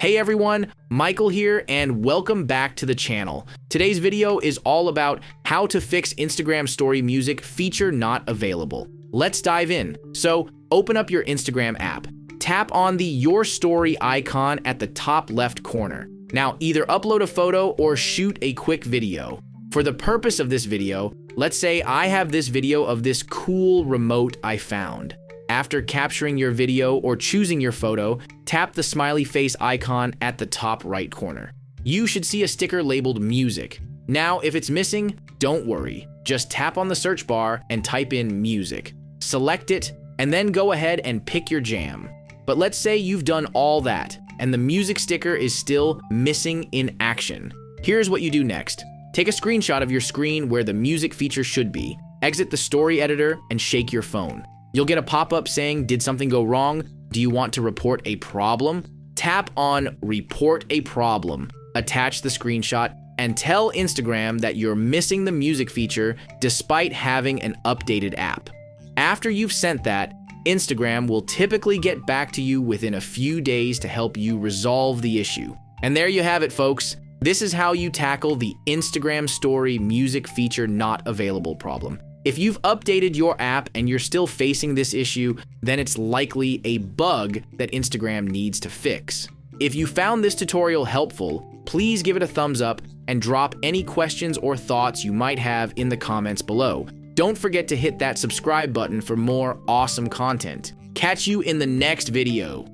Hey everyone, Michael here and welcome back to the channel. Today's video is all about how to fix Instagram story music feature not available. Let's dive in. So open up your Instagram app. Tap on the Your Story icon at the top left corner. Now either upload a photo or shoot a quick video. For the purpose of this video, let's say I have this video of this cool remote I found. After capturing your video or choosing your photo, tap the smiley face icon at the top right corner. You should see a sticker labeled music. Now, if it's missing, don't worry. Just tap on the search bar and type in music. Select it, and then go ahead and pick your jam. But let's say you've done all that, and the music sticker is still missing in action. Here's what you do next. Take a screenshot of your screen where the music feature should be. Exit the story editor and shake your phone. You'll get a pop-up saying, did something go wrong? Do you want to report a problem? Tap on Report a Problem, attach the screenshot, and tell Instagram that you're missing the music feature despite having an updated app. After you've sent that, Instagram will typically get back to you within a few days to help you resolve the issue. And there you have it, folks. This is how you tackle the Instagram story music feature not available problem. If you've updated your app and you're still facing this issue, then it's likely a bug that Instagram needs to fix. If you found this tutorial helpful, please give it a thumbs up and drop any questions or thoughts you might have in the comments below. Don't forget to hit that subscribe button for more awesome content. Catch you in the next video.